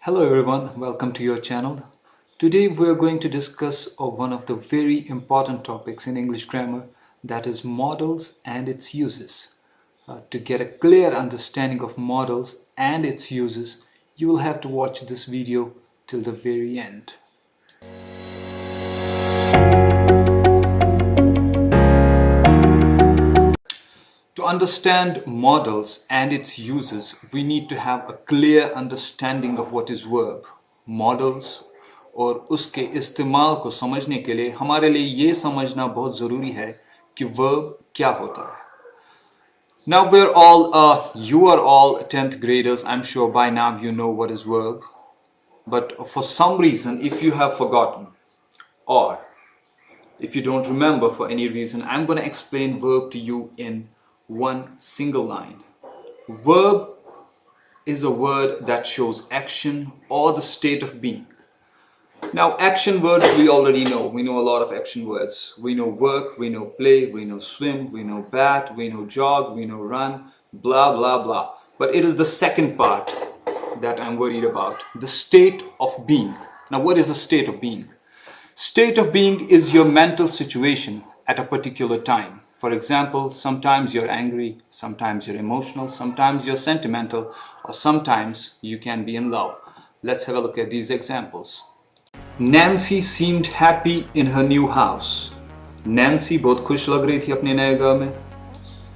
Hello everyone, welcome to your channel. Today we are going to discuss one of the very important topics in English grammar, that is modals and its uses. To get a clear understanding of modals and its uses, you will have to watch this video till the very end. To understand modals and its uses, we need to have a clear understanding of what is verb. Modals और उसके इस्तेमाल को समझने के लिए हमारे लिए ये समझना बहुत ज़रूरी है कि verb क्या होता है. Now you are all 10th graders. I'm sure by now you know what is verb. But for some reason, if you have forgotten or if you don't remember for any reason, I'm going to explain verb to you in one single line. Verb is a word that shows action or the state of being. Now, action words we already know. We know a lot of action words. We know work, we know play, we know swim, we know bat, we know jog, we know run, blah, blah, blah. But it is the second part that I'm worried about. The state of being. Now, what is the state of being? State of being is your mental situation at a particular time. For example, sometimes you're angry, sometimes you're emotional, sometimes you're sentimental, or sometimes you can be in love. Let's have a look at these examples. Nancy seemed happy in her new house. Nancy बहुत खुश लग रही थी अपने नए घर में.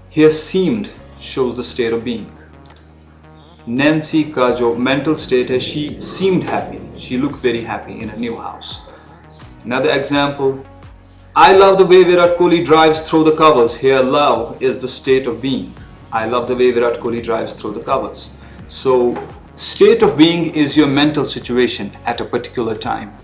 Here seemed shows the state of being. Nancy का जो mental state है, she seemed happy. She looked very happy in her new house. Another example. I love the way Virat Kohli drives through the covers. Here, love is the state of being. I love the way Virat Kohli drives through the covers. So, state of being is your mental situation at a particular time.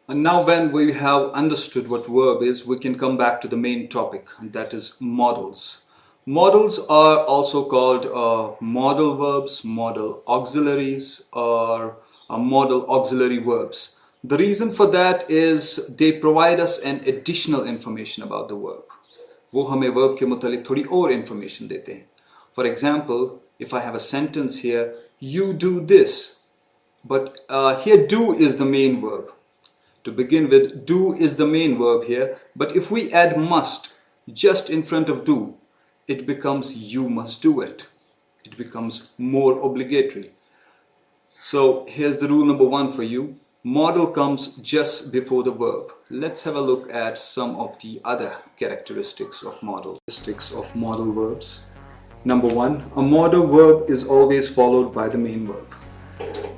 And now when we have understood what verb is, we can come back to the main topic, and that is modals. Modals are also called modal verbs, modal auxiliaries, or modal auxiliary verbs. The reason for that is they provide us an additional information about the verb. वो हमें verb के मुतालिक थोड़ी और information देते हैं. For example, if I have a sentence here, you do this. But here do is the main verb. To begin with, do is the main verb here. But if we add must just in front of do, it becomes you must do it. It becomes more obligatory. So here's the rule number one for you. Modal comes just before the verb. Let's have a look at some of the other characteristics of modal. Of modal verbs. Number one, a modal verb is always followed by the main verb.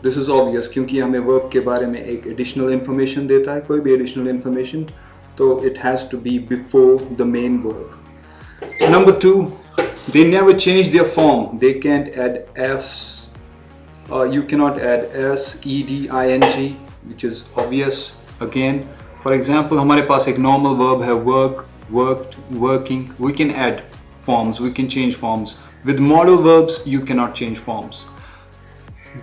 This is obvious क्योंकि हमें verb के बारे में एक additional information देता है, कोई भी additional information, तो it has to be before the main verb. Number two, they never change their form. They can't add s. You cannot add s, ed, ing, which is obvious. Again, for example, हमारे पास एक normal verb है work, worked, working. We can add forms, we can change forms. With modal verbs, you cannot change forms.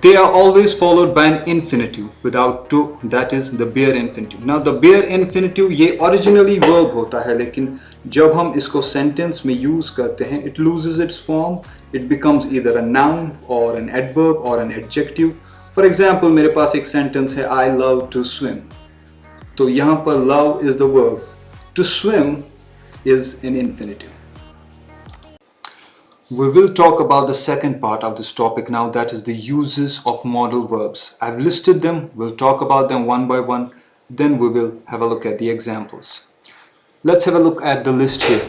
They are always followed by an infinitive without to, that is the bare infinitive. Now the bare infinitive ये originally verb होता है, लेकिन जब हम इसको sentence में use करते हैं, it loses its form. It becomes either a noun or an adverb or an adjective. For example, मेरे पास एक sentence है I love to swim. तो यहाँ पर love is the verb. To swim is an infinitive. We will talk about the second part of this topic now, that is the uses of modal verbs. I've listed them. We'll talk about them one by one. Then we will have a look at the examples. Let's have a look at the list here.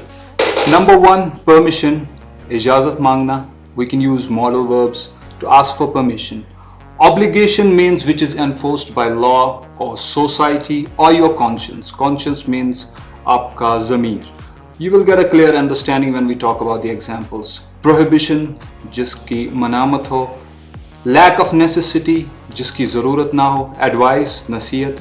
Number one, permission. Ijazat mangna. We can use modal verbs to ask for permission. Obligation means which is enforced by law or society or your conscience. Conscience means aapka zamir. You will get a clear understanding when we talk about the examples. Prohibition, jiski manamat ho. Lack of necessity, jiski zarurat na ho. Advice, nasiyat.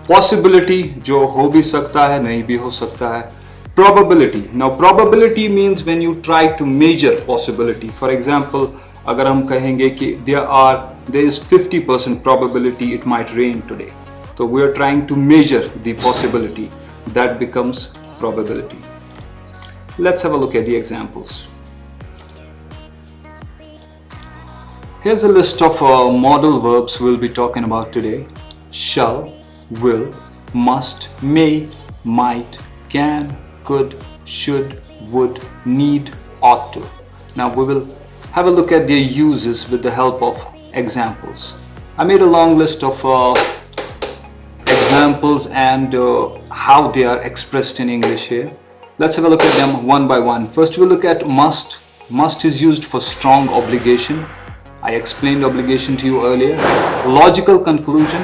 Possibility, jo ho bhi sakta hai, nahi bhi ho sakta hai. Probability. Now probability means when you try to measure possibility. For example, अगर हम कहेंगे कि there is 50% probability it might rain today. So we are trying to measure the possibility. That becomes probability. Let's have a look at the examples. Here's a list of modal verbs we'll be talking about today. Shall, will, must, may, might, can, could, should, would, need, ought to. Now we will have a look at their uses with the help of examples. I made a long list of examples and how they are expressed in English here. Let's have a look at them one by one. First we'll look at must. Must is used for strong obligation. I explained obligation to you earlier. Logical conclusion.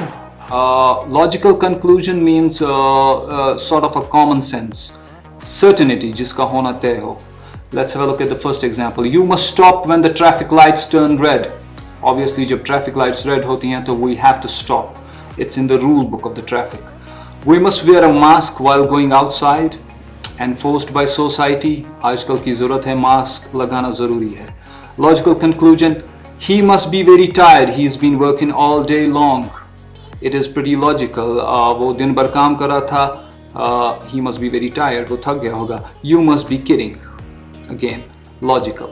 Logical conclusion means sort of a common sense. Certainty, jiska hona तय हो. Let's have a look at the first example. You must stop when the traffic lights turn red. Obviously, जब traffic lights red होती हैं तो we have to stop. It's in the rule book of the traffic. We must wear a mask while going outside. Enforced by society. आजकल की ज़रूरत है mask लगाना ज़रूरी है. Logical conclusion. He must be very tired. He's been working all day long. It is pretty logical. वो दिन भर काम कर रहा था. He must be very tired. वो थक गया होगा. You must be kidding. Again, logical.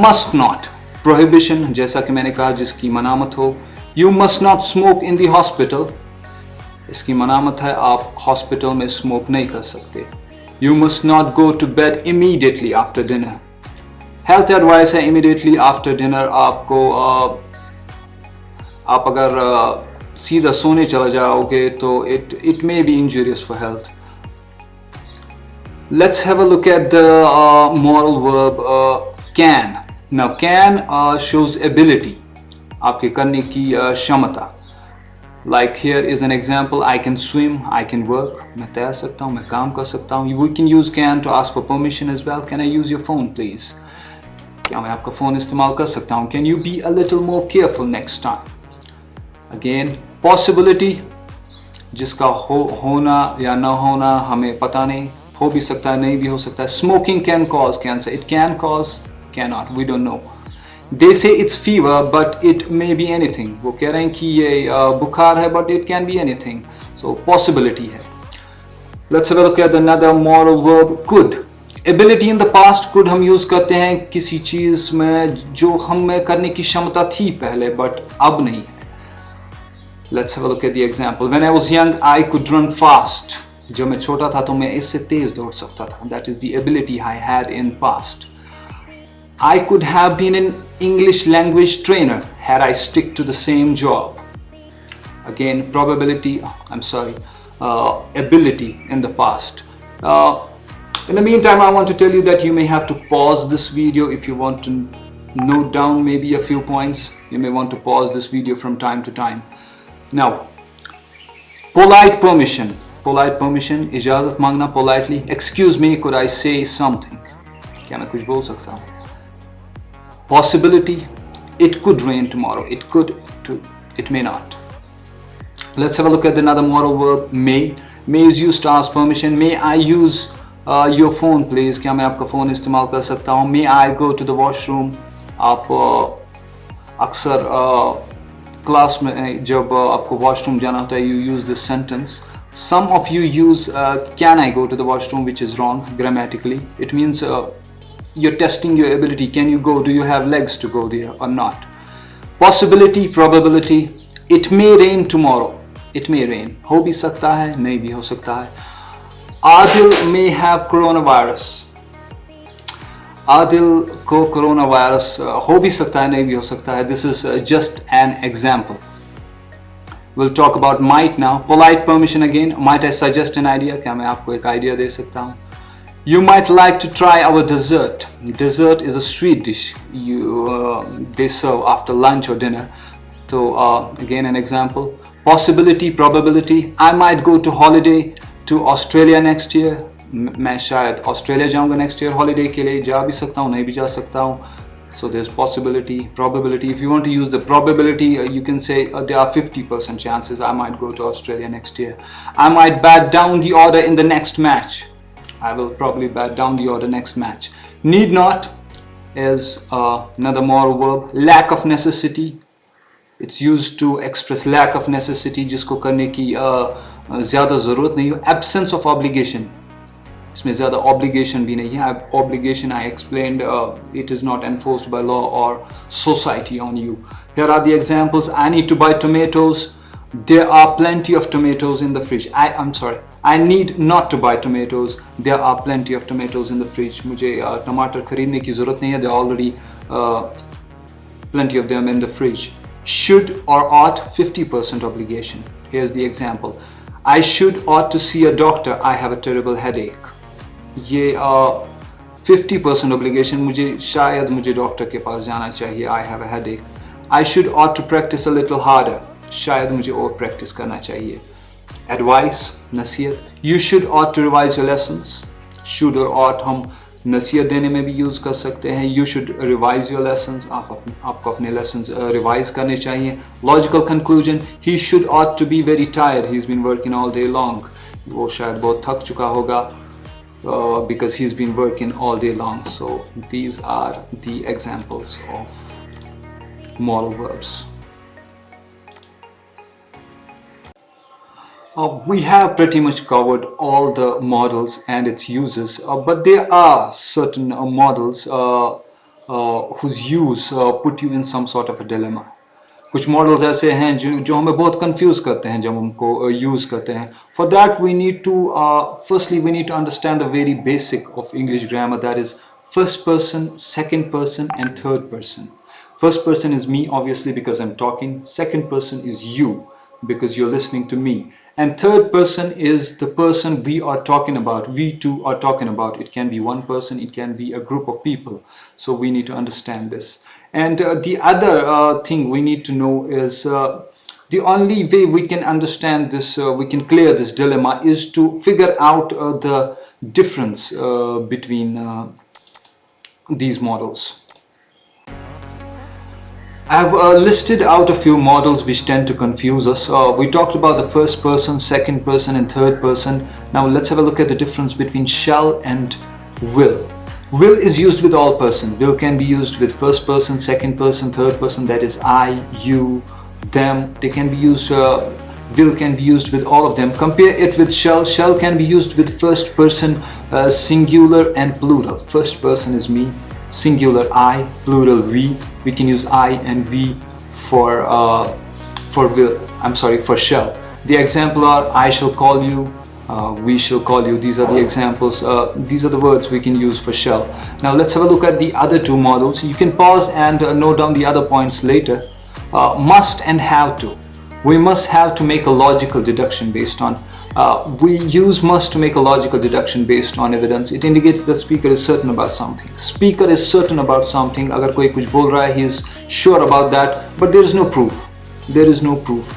Must not. Prohibition. जैसा कि मैंने कहा जिसकी मनामत हो. You must not smoke in the hospital. इसकी मनामत है आप हॉस्पिटल में स्मोक नहीं कर सकते. You must not go to bed immediately after dinner. Health advice है immediately after dinner. आपको आप अगर सीधा सोने चला जाओगे तो it may be injurious for health. Let's have a look at the moral verb can. Now can shows ability. आपके करने की क्षमता. Like here is an example. I can swim, I can work. मैं तैर सकता हूँ, मैं काम कर सकता हूँ. We can use can to ask for permission as well. Can I use your phone, please? क्या मैं आपका फ़ोन इस्तेमाल कर सकता हूँ? Can you be a little more careful next time? Again, possibility. जिसका होना या ना होना हमें पता नहीं. हो भी सकता है, नहीं भी हो सकता है. Smoking can cause cancer. It can cause, cannot. We don't know. They say it's fever, but it may be anything. वो कह रहे हैं कि ये बुखार है, but it can be anything. So possibility है. Let's have a look at another moral verb. Could. Ability in the past. Could हम use करते हैं किसी चीज़ में जो हम में करने की क्षमता थी पहले, but अब नहीं है. Let's have a look at the example. When I was young, I could run fast. जब मैं छोटा था तो मैं इससे तेज दौड़ सकता था. That is the ability I had in past. I could have been an English language trainer had I stick to the same job. Again, probability, ability in the past. In the meantime, I want to tell you that you may have to pause this video if you want to note down maybe a few points. You may want to pause this video from time to time. Now, polite permission. Polite permission, इजाज़त मांगना politely. Excuse me, could I say something? क्या मैं कुछ बोल सकता हूँ? Possibility, it could rain tomorrow. It could, it may not. Let's have a look at another moral verb. May. May is used to ask permission. May I use your phone, please? क्या मैं आपका phone इस्तेमाल कर सकता हूँ? May I go to the washroom? आप अक्सर class में जब आपको वॉशरूम जाना होता है, you use this sentence. Some of you use can I go to the washroom, which is wrong grammatically. It means you're testing your ability. Can you go? Do you have legs to go there or not? Possibility, probability. It may rain tomorrow. It may rain. हो भी सकता है, नहीं भी हो सकता है. Adil may have coronavirus. Adil को coronavirus हो भी सकता है, नहीं भी हो सकता है. This is just an example. We'll talk about might now. Polite permission again. Might I suggest an idea? क्या मैं आपको एक idea दे सकता हूँ? You might like to try our dessert. Dessert is a sweet dish they serve after lunch or dinner. So again an example. Possibility, probability. I might go to holiday to Australia next year. मैं शायद Australia जाऊंगा next year holiday के लिए. जा भी सकता हूँ, नहीं भी जा सकता हूँ. So there's possibility, probability. If you want to use the probability, you can say there are 50% chances I might go to Australia next year. I might bat down the order in the next match. I will probably bat down the order next match. Need not is another moral verb. Lack of necessity. It's used to express lack of necessity, जिसको करने की ज़्यादा ज़रूरत नहीं हो. Absence of obligation. इसमें ज़्यादा obligation भी नहीं है. Obligation I explained, it is not enforced by law or society on you. Here are the examples. I need to buy tomatoes. There are plenty of tomatoes in the fridge. I'm sorry. I need not to buy tomatoes. There are plenty of tomatoes in the fridge. मुझे टमाटर खरीदने की ज़रूरत नहीं है. There are already plenty of them in the fridge. Should or ought, 50% obligation. Here's the example. I should ought to see a doctor. I have a terrible headache. ये 50% obligation. मुझे doctor के पास जाना चाहिए. I have a headache. I should ought to practice a little harder. शायद मुझे और practice करना चाहिए. Advice, नसीहत. You should ought to revise your lessons. Should or ought हम नसीहत देने में भी यूज़ कर सकते हैं. You should revise your lessons. आपको अपने lessons revise करने चाहिए. Logical conclusion. He should ought to be very tired. He's been working all day long. वो शायद बहुत थक चुका होगा. Because he's been working all day long. So these are the examples of modal verbs. We have pretty much covered all the modals and its uses, but there are certain modals whose use put you in some sort of a dilemma. कुछ modals ऐसे हैं जो हमें बहुत confuse करते हैं जब हमको use करते हैं. For that we need to firstly we need to understand the very basic of English grammar, that is first person, second person and third person. First person is me, obviously, because I'm talking. Second person is you, because you're listening to me. And third person is the person we are talking about, we two are talking about. It can be one person, it can be a group of people. So we need to understand this. And the other thing we need to know is the only way we can understand this, we can clear this dilemma, is to figure out the difference between these models. I have listed out a few models which tend to confuse us. We talked about the first person, second person and third person. Now let's have a look at the difference between shall and will. Will is used with all person. Will can be used with first person, second person, third person, that is I, you, them. They can be used, will can be used with all of them. Compare it with shall. Shall can be used with first person, singular and plural. First person is me, singular I, plural we. We can use I and we for will. I'm sorry, for shall. The example are I shall call you, we shall call you. These are the examples. These are the words we can use for shall. Now let's have a look at the other two models. You can pause and note down the other points later. Must and have to. We must have to make a logical deduction based on. We use must to make a logical deduction based on evidence. It indicates the speaker is certain about something. Speaker is certain about something. अगर कोई कुछ बोल रहा है, he is sure about that, but there is no proof. There is no proof.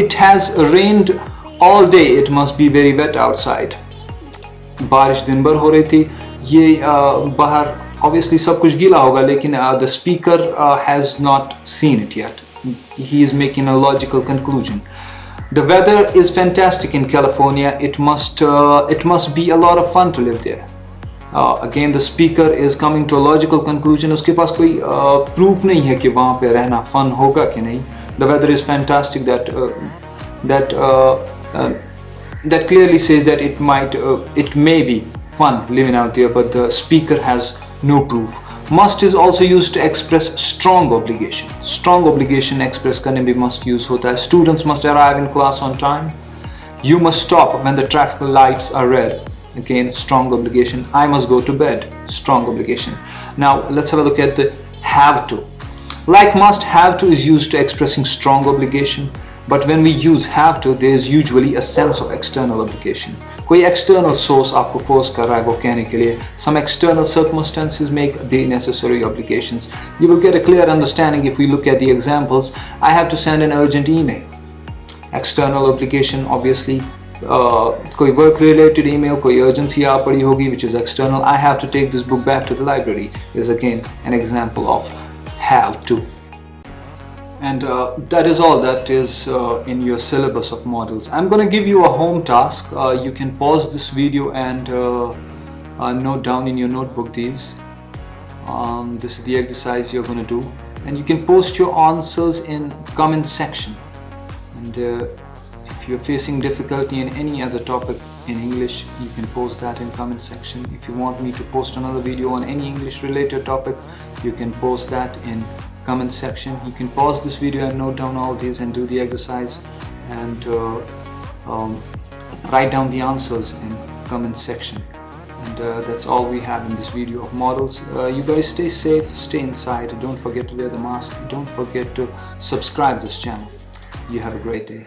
It has rained all day. It must be very wet outside. बारिश दिन भर हो रही थी. ये बाहर obviously सब कुछ गीला होगा, लेकिन the speaker has not seen it yet. He is making a logical conclusion. The weather is fantastic in California. It must be a lot of fun to live there. Again, the speaker is coming to a logical conclusion. उसके पास कोई proof नहीं है कि वहाँ पे रहना fun होगा कि नहीं. The weather is fantastic. That clearly says that it may be fun living out there, but the speaker has no proof. Must is also used to express strong obligation. Strong obligation express करने भी must use होता है. Students must arrive in class on time. You must stop when the traffic lights are red. Again, strong obligation. I must go to bed. Strong obligation. Now let's have a look at the have to. Like must, have to is used to expressing strong obligation. But when we use have to, there is usually a sense of external obligation. कोई external source आपको force कर रहा है वो कहने के लिए. Some external circumstances make the necessary obligations. You will get a clear understanding if we look at the examples. I have to send an urgent email. External obligation, obviously. कोई work related email, कोई urgency आ पड़ी होगी, which is external. I have to take this book back to the library is again an example of have to. And that is all that is in your syllabus of models. I'm going to give you a home task. You can pause this video and note down in your notebook these. This is the exercise you're going to do. And you can post your answers in comment section. And if you're facing difficulty in any other topic in English, you can post that in comment section. If you want me to post another video on any English related topic, you can post that in comment section. You can pause this video and note down all these and do the exercise, and write down the answers in comment section. And that's all we have in this video of models. You guys stay safe, stay inside, don't forget to wear the mask, don't forget to subscribe this channel. You have a great day.